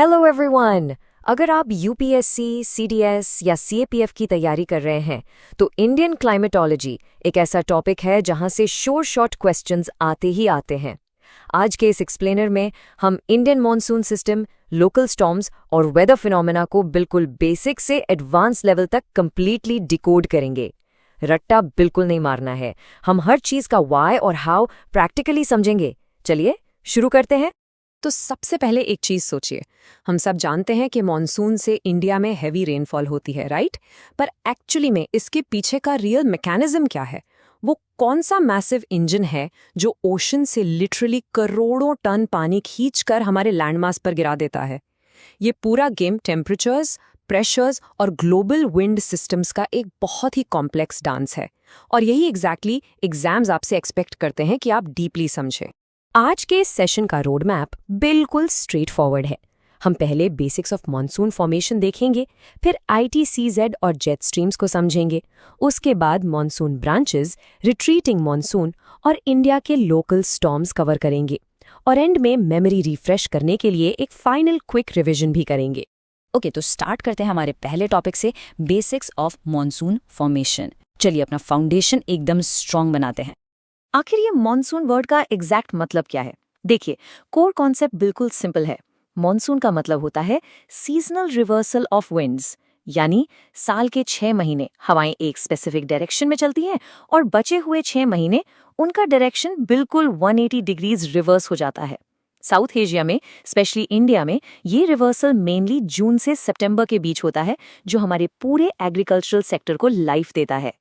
Hello everyone. अगर आप UPSC, CDS या सीएपीएफ की तैयारी कर रहे हैं तो इंडियन क्लाइमेटोलॉजी एक ऐसा टॉपिक है जहां से शॉर्ट क्वेश्चंस आते ही आते हैं। आज के इस एक्सप्लेनर में हम Indian monsoon system, local storms और वेदर फिनोमेना को बिल्कुल बेसिक से एडवांस लेवल तक कंप्लीटली डिकोड करेंगे। रट्टा बिल्कुल नहीं मारना है, हम हर चीज का व्हाई और हाउ प्रैक्टिकली समझेंगे। चलिए शुरू करते हैं। तो सबसे पहले एक चीज सोचिए, हम सब जानते हैं कि मॉनसून से इंडिया में हैवी रेनफॉल होती है, राइट? पर एक्चुअली में इसके पीछे का रियल मैकेनिज्म क्या है? वो कौन सा मैसिव इंजन है जो ओशन से लिटरली करोड़ों टन पानी खींचकर हमारे लैंडमास पर गिरा देता है? ये पूरा गेम टेम्परेचर्स, प्रेशर्स और ग्लोबल विंड सिस्टम्स का एक बहुत ही कॉम्प्लेक्स डांस है, और यही एग्जैक्टली एग्जाम्स आपसे एक्सपेक्ट करते हैं कि आप डीपली समझें। आज के इस सेशन का रोड मैप बिल्कुल स्ट्रेट फॉरवर्ड है। हम पहले बेसिक्स ऑफ मॉनसून फॉर्मेशन देखेंगे, फिर आईटीसीजेड और जेट स्ट्रीम्स को समझेंगे, उसके बाद मॉनसून ब्रांचेस, रिट्रीटिंग मॉनसून और इंडिया के लोकल स्टॉर्म्स कवर करेंगे, और एंड में मेमोरी रिफ्रेश करने के लिए एक फाइनल क्विक रिवीजन भी करेंगे। ओके, तो स्टार्ट करते हैं हमारे पहले टॉपिक से, बेसिक्स ऑफ मॉनसून फॉर्मेशन। चलिए अपना फाउंडेशन एकदम स्ट्रांग बनाते हैं। आखिर ये मॉनसून वर्ड का एग्जैक्ट मतलब क्या है? देखिए, कोर कॉन्सेप्ट बिल्कुल सिंपल है। मॉनसून का मतलब होता है सीजनल रिवर्सल ऑफ विंड्स, यानी साल के 6 महीने हवाएं एक स्पेसिफिक डायरेक्शन में चलती हैं और बचे हुए 6 महीने उनका डायरेक्शन बिल्कुल 180 डिग्रीज रिवर्स हो जाता है। साउथ एशिया में, स्पेशली इंडिया में, ये रिवर्सल मेनली जून से सितंबर के बीच होता है, जो हमारे पूरे एग्रीकल्चरल सेक्टर को लाइफ देता है।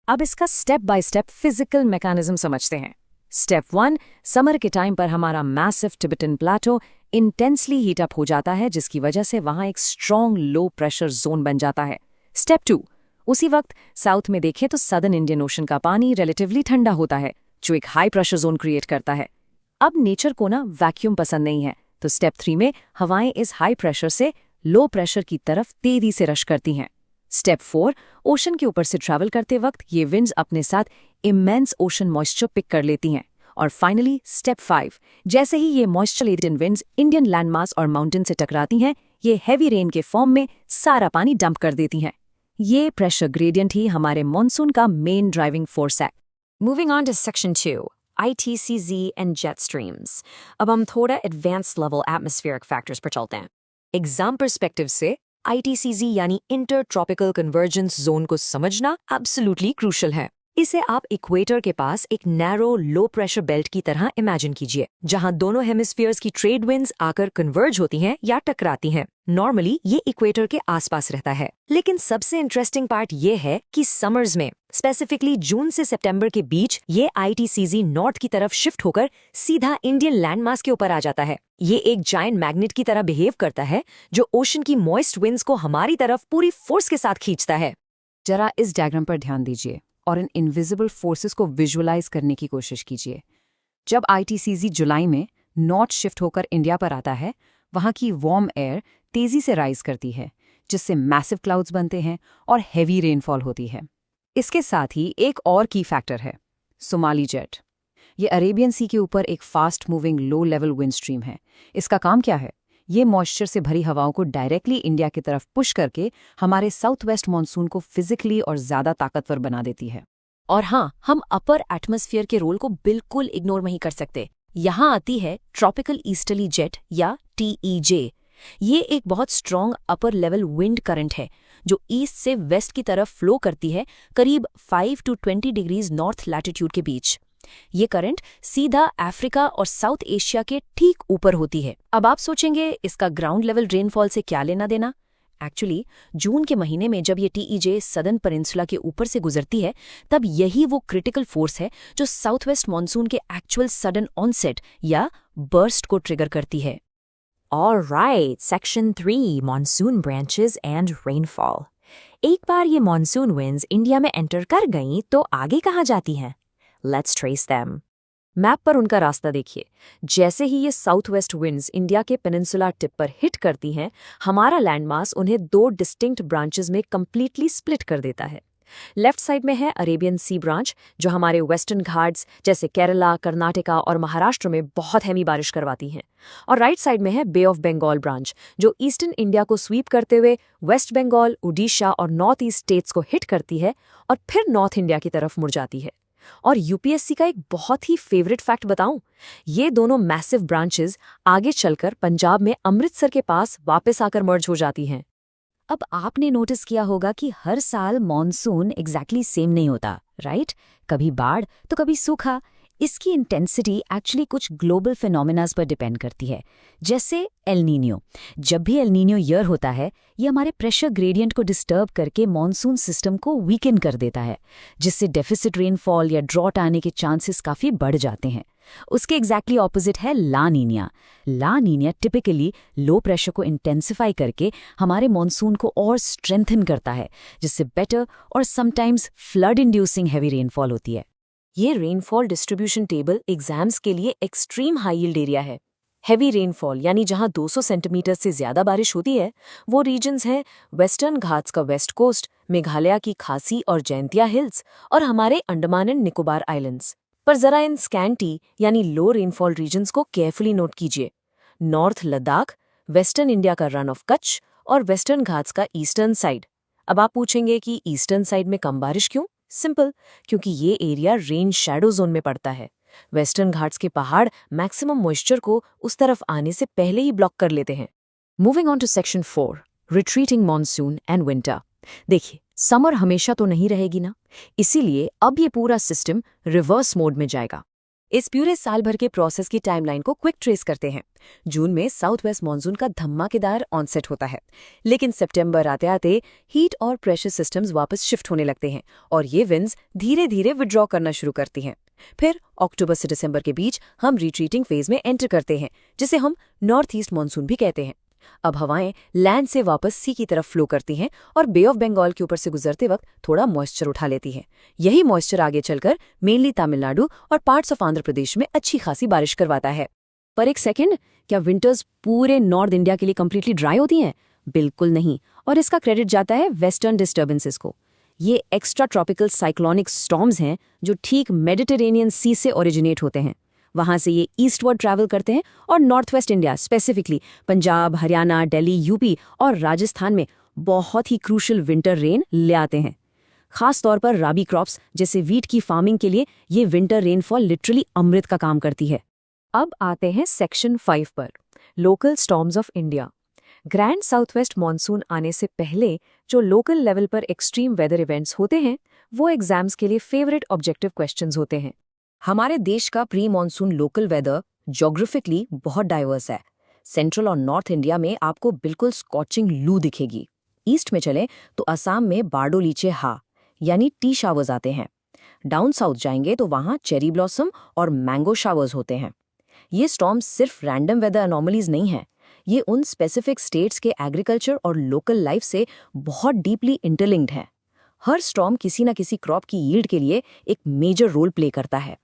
अब इसका step by step physical mechanism समझते हैं। स्टेप 1, समर के टाइम पर हमारा मैसिव टिबेटन प्लेटो इंटेंसली हीट अप हो जाता है, जिसकी वजह से वहां एक स्ट्रॉन्ग लो प्रेशर जोन बन जाता है। स्टेप 2, उसी वक्त साउथ में देखें तो सदर्न इंडियन ओशन का पानी रिलेटिवली ठंडा होता है, जो एक हाई प्रेशर जोन क्रिएट करता है। अब नेचर को ना वैक्यूम पसंद नहीं है, तो स्टेप 3 में हवाएं इस हाई प्रेशर से लो प्रेशर की तरफ तेजी से रश करती हैं। स्टेप 4, ओशन के ऊपर से ट्रैवल करते वक्त ये विंड्स अपने साथ इमेंस ओशन मॉइस्चर पिक कर लेती हैं। और फाइनली स्टेप 5, जैसे ही ये moisture laden winds Indian landmass और माउंटेन से टकराती हैं, ये हैवी रेन के फॉर्म में सारा पानी डंप कर देती हैं। ये प्रेशर ग्रेडियंट ही हमारे मॉनसून का मेन ड्राइविंग फोर्स है। Moving on to section 2, ITCZ and jet streams. अब हम थोड़ा एडवांस लेवल एटमॉस्फेरिक फैक्टर्स पर चलते हैं। एग्जाम पर्सपेक्टिव से ITCZ यानी इंटर ट्रॉपिकल कन्वर्जेंस जोन को समझना एब्सोल्युटली क्रूशल है। इसे आप इक्वेटर के पास एक नैरो लो प्रेशर बेल्ट की तरह इमेजिन कीजिए, जहां दोनों हेमिस्फीयर्स की ट्रेड विंड्स आकर कन्वर्ज होती हैं या टकराती हैं। नॉर्मली ये इक्वेटर के आसपास रहता है, लेकिन सबसे इंटरेस्टिंग पार्ट ये है कि समर्स में, स्पेसिफिकली जून से सितंबर के बीच, ये ITCZ नॉर्थ की तरफ शिफ्ट होकर सीधा इंडियन लैंडमास के ऊपर आ जाता है। ये एक जायंट मैग्नेट की तरह बिहेव करता है, जो ओशन की मॉइस्ट विंड्स को हमारी तरफ पूरी फोर्स के साथ खींचता है। जरा इस डायग्राम पर ध्यान दीजिए और इन इनविजिबल फोर्सेस को विजुअलाइज करने की कोशिश कीजिए। जब ITCZ जुलाई में नॉर्थ शिफ्ट होकर इंडिया पर आता है, वहां की वार्म एयर तेजी से राइज करती है, जिससे मैसिव क्लाउड्स बनते हैं और हैवी रेनफॉल होती है। इसके साथ ही एक और की फैक्टर है, सोमाली जेट। ये अरेबियन सी के ऊपर एक fast moving low level wind stream है। इसका काम क्या है? ये मॉइस्चर से भरी हवाओं को डायरेक्टली इंडिया की तरफ पुश करके हमारे साउथ वेस्ट मॉनसून को फिजिकली और ज्यादा ताकतवर बना देती है। और हाँ, हम अपर एटमॉस्फेयर के रोल को बिल्कुल इग्नोर नहीं कर सकते। यहाँ आती है ट्रॉपिकल ईस्टर्ली जेट या TEJ। ये एक बहुत strong upper level wind current है, जो ईस्ट से वेस्ट की तरफ फ्लो करती है, करीब 5 to 20 डिग्रीज नॉर्थ लैटिट्यूड के बीच। ये करंट सीधा अफ्रीका और साउथ एशिया के ठीक ऊपर होती है। अब आप सोचेंगे, इसका ग्राउंड लेवल रेनफॉल से क्या लेना देना? एक्चुअली जून के महीने में जब ये TEJ सदर्न पेनिनसुला के ऊपर से गुजरती है, तब यही वो क्रिटिकल फोर्स है जो साउथ वेस्ट मॉनसून के एक्चुअल सडन ऑनसेट या बर्स्ट को ट्रिगर करती है। Alright, section 3, monsoon branches and rainfall. एक बार ये मॉनसून विंड्स इंडिया में एंटर कर गईं तो आगे कहाँ जाती हैं? Let's trace them. मैप पर उनका रास्ता देखिए। जैसे ही ये साउथ वेस्ट विंड्स इंडिया के पेनिनसुला टिप पर हिट करती हैं, हमारा लैंडमास उन्हें 2 डिस्टिंक्ट ब्रांचेस में कंप्लीटली स्प्लिट कर देता है। लेफ्ट साइड में है अरेबियन सी ब्रांच, जो हमारे वेस्टर्न घाट्स जैसे केरला, कर्नाटका और महाराष्ट्र में बहुत हेवी बारिश करवाती हैं। और राइट साइड में है बे ऑफ बंगाल ब्रांच, जो ईस्टर्न इंडिया को स्वीप करते हुए वेस्ट बंगाल, उड़ीसा और नॉर्थ ईस्ट स्टेट्स को हिट करती है और फिर नॉर्थ इंडिया की तरफ मुड़ जाती है। और यूपीएससी का एक बहुत ही फेवरेट फैक्ट बताऊं, ये दोनों मैसिव ब्रांचेस आगे चलकर पंजाब में अमृतसर के पास वापस आकर मर्ज हो जाती हैं। अब आपने नोटिस किया होगा कि हर साल मॉनसून एग्जैक्टली सेम नहीं होता, राइट? कभी बाढ़ तो कभी सूखा। इसकी इंटेंसिटी एक्चुअली कुछ ग्लोबल फिनोमिनास पर डिपेंड करती है, जैसे एल नीनियो। जब भी एल नीनियो ईयर होता है, ये हमारे प्रेशर ग्रेडियंट को डिस्टर्ब करके मॉनसून सिस्टम को वीकन कर देता है, जिससे डेफिसिट रेनफॉल या ड्रॉट आने के चांसेस काफ़ी बढ़ जाते हैं। उसके एग्जैक्टली ऑपोजिट है ला नीनिया। ला नीनिया टिपिकली लो प्रेशर को इंटेंसिफाई करके हमारे मॉनसून को और स्ट्रेंथन करता है, जिससे बेटर और sometimes flood inducing heavy rainfall होती है। ये रेनफॉल डिस्ट्रीब्यूशन टेबल एग्जाम्स के लिए एक्सट्रीम हाई यील्ड एरिया है। हैवी रेनफॉल यानी जहां 200 सेंटीमीटर से ज्यादा बारिश होती है, वो रीजन्स हैं वेस्टर्न घाट्स का वेस्ट कोस्ट, मेघालय की खासी और जैंतिया हिल्स और हमारे अंडमान एंड निकोबार आइलैंड्स। पर जरा इन स्कैंटी यानी लो रेनफॉल रीजन्स को केयरफुली नोट कीजिए। नॉर्थ लद्दाख, वेस्टर्न इंडिया का रन ऑफ कच्छ और वेस्टर्न घाट्स का ईस्टर्न साइड। अब आप पूछेंगे कि ईस्टर्न साइड में कम बारिश क्यों? सिंपल, क्योंकि ये एरिया रेन शैडो जोन में पड़ता है। वेस्टर्न घाट्स के पहाड़ मैक्सिमम मॉइस्चर को उस तरफ आने से पहले ही ब्लॉक कर लेते हैं। Moving on to section 4, retreating monsoon and winter. देखिए, समर हमेशा तो नहीं रहेगी ना, इसीलिए अब ये पूरा सिस्टम रिवर्स मोड में जाएगा। इस पूरे साल भर के प्रोसेस की टाइमलाइन को क्विक ट्रेस करते हैं। जून में साउथ वेस्ट मानसून का धमाकेदार ऑनसेट होता है, लेकिन सितंबर आते आते हीट और प्रेशर सिस्टम्स वापस शिफ्ट होने लगते हैं और ये विंड्स धीरे धीरे विड्रॉ करना शुरू करती हैं। फिर अक्टूबर से दिसंबर के बीच हम रिट्रीटिंग फेज में एंटर करते हैं, जिसे हम नॉर्थ ईस्ट मानसून भी कहते हैं। अब हवाएं लैंड से वापस सी की तरफ फ्लो करती हैं और बे ऑफ बंगाल के ऊपर से गुजरते वक्त थोड़ा मॉइस्चर उठा लेती हैं। यही मॉइस्चर आगे चलकर मेनली तमिलनाडु और पार्ट्स ऑफ आंध्र प्रदेश में अच्छी खासी बारिश करवाता है। पर एक सेकंड, क्या विंटर्स पूरे नॉर्थ इंडिया के लिए कंप्लीटली ड्राई होती हैं? बिल्कुल नहीं, और इसका क्रेडिट जाता है वेस्टर्न डिस्टर्बेंसेस को। ये एक्स्ट्रा ट्रॉपिकल साइक्लोनिक स्टॉर्म्स हैं जो ठीक मेडिटेरेनियन सी से ओरिजिनेट होते हैं। वहां से ये ईस्टवर्ड ट्रैवल करते हैं और north west India, specifically Punjab, Haryana, Delhi, UP और राजस्थान में बहुत ही क्रूशल विंटर रेन ले आते हैं। खास तौर पर राबी क्रॉप्स जैसे वीट की फार्मिंग के लिए ये विंटर रेनफॉल लिटरली अमृत का काम करती है। अब आते हैं सेक्शन 5 पर, local storms of India. Grand south west monsoon आने से पहले जो लोकल लेवल पर एक्सट्रीम वेदर इवेंट्स होते हैं, वो एग्जाम्स के लिए फेवरेट ऑब्जेक्टिव क्वेश्चंस होते हैं। हमारे देश का pre monsoon local weather geographically बहुत डाइवर्स है। सेंट्रल और नॉर्थ इंडिया में आपको बिल्कुल स्कॉचिंग लू दिखेगी। ईस्ट में चलें तो असम में बारडो लीचे हा यानी टी शावर्स आते हैं। डाउन साउथ जाएंगे तो वहाँ चेरी ब्लॉसम और मैंगो शावर्स होते हैं। ये स्टॉर्म्स सिर्फ रैंडम वेदर अनोमलीज नहीं हैं, ये उन स्पेसिफिक स्टेट्स के एग्रीकल्चर और लोकल लाइफ से बहुत डीपली इंटरलिंक्ड हैं। हर स्टॉर्म किसी न किसी क्रॉप की यील्ड के लिए एक मेजर रोल प्ले करता है।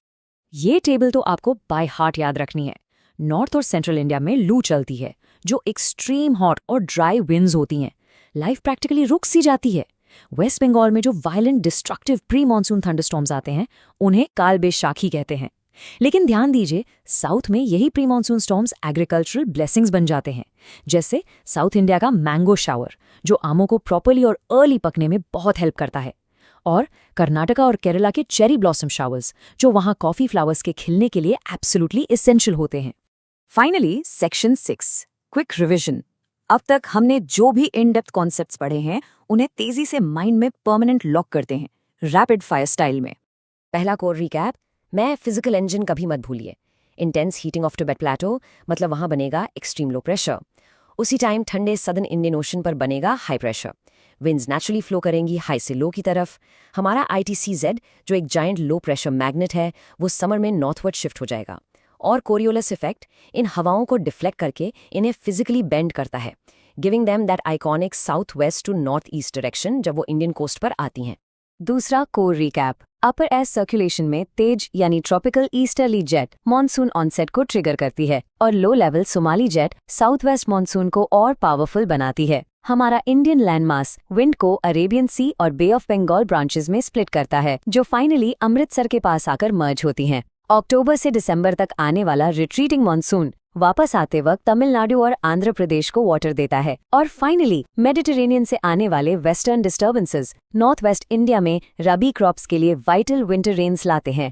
ये टेबल तो आपको बाय हार्ट याद रखनी है। नॉर्थ और सेंट्रल इंडिया में लू चलती है, जो एक्सट्रीम हॉट और ड्राई विंड्स होती हैं। लाइफ प्रैक्टिकली रुक सी जाती है। वेस्ट बंगाल में जो violent destructive pre monsoon thunderstorms आते हैं, उन्हें काल बैशाखी कहते हैं। लेकिन ध्यान दीजिए, साउथ में यही pre monsoon storms agricultural blessings बन जाते हैं, जैसे साउथ इंडिया का मैंगो शावर, जो आमों को प्रॉपर्ली और अर्ली पकने में बहुत हेल्प करता है, और कर्नाटका और केरला के चेरी ब्लॉसम शावर्स, जो वहां कॉफी फ्लावर्स के खिलने के लिए एब्सोल्युटली एसेंशियल होते हैं। Finally section 6, quick revision. अब तक हमने जो भी इन डेप्थ कॉन्सेप्ट्स पढ़े हैं, उन्हें तेजी से माइंड में परमानेंट लॉक करते हैं, रैपिड फायर स्टाइल में। पहला कोर रिकैप, मैं फिजिकल इंजन कभी मत भूलिए। इंटेंस हीटिंग ऑफ टिबेट प्लेटो, मतलब वहां बनेगा एक्सट्रीम लो प्रेशर। उसी टाइम ठंडे सदर्न इंडियन ओशन पर बनेगा high pressure. Winds naturally flow करेंगी हाई से लो की तरफ। हमारा ITCZ, जो एक जायंट लो प्रेशर मैग्नेट है, वो समर में नॉर्थवर्ड शिफ्ट हो जाएगा। और कोरियोलस इफेक्ट इन हवाओं को डिफ्लेक्ट करके इन्हें फिजिकली बेंड करता है, giving them that iconic south west to north east direction जब वो इंडियन कोस्ट पर आती हैं। दूसरा core recap, upper air circulation में तेज यानी tropical easterly jet monsoon onset को ट्रिगर करती है, और low level Somali jet south west monsoon को और पावरफुल बनाती है। हमारा इंडियन लैंडमास विंड को अरेबियन सी और बे ऑफ बंगाल ब्रांचेस में स्प्लिट करता है, जो फाइनली अमृतसर के पास आकर मर्ज होती हैं। अक्टूबर से दिसंबर तक आने वाला रिट्रीटिंग मानसून वापस आते वक्त तमिलनाडु और आंध्र प्रदेश को वाटर देता है, और फाइनली मेडिटेरेनियन से आने वाले western disturbances north west India में रबी क्रॉप्स के लिए वाइटल विंटर रेन्स लाते हैं।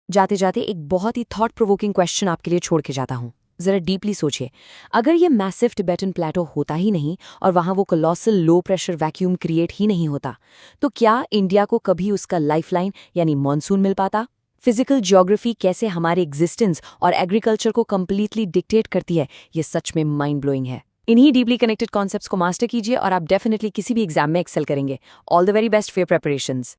जाते जाते एक बहुत ही थॉट प्रोवोकिंग क्वेश्चन आपके लिए छोड़ के जाता हूँ। जरा डीपली सोचिए, अगर ये मैसिव टिबेटन प्लेटो होता ही नहीं और वहाँ वो colossal low pressure vacuum create ही नहीं होता, तो क्या इंडिया को कभी उसका लाइफलाइन यानी मॉनसून मिल पाता? फिजिकल ज्योग्राफी कैसे हमारे एग्जिस्टेंस और एग्रीकल्चर को कंप्लीटली डिक्टेट करती है, ये सच में माइंड ब्लोइंग है। इन्हीं डीपली कनेक्टेड कॉन्सेप्ट्स को मास्टर कीजिए और आप डेफिनेटली किसी भी एग्जाम में एक्सेल करेंगे। All the very best for your preparations.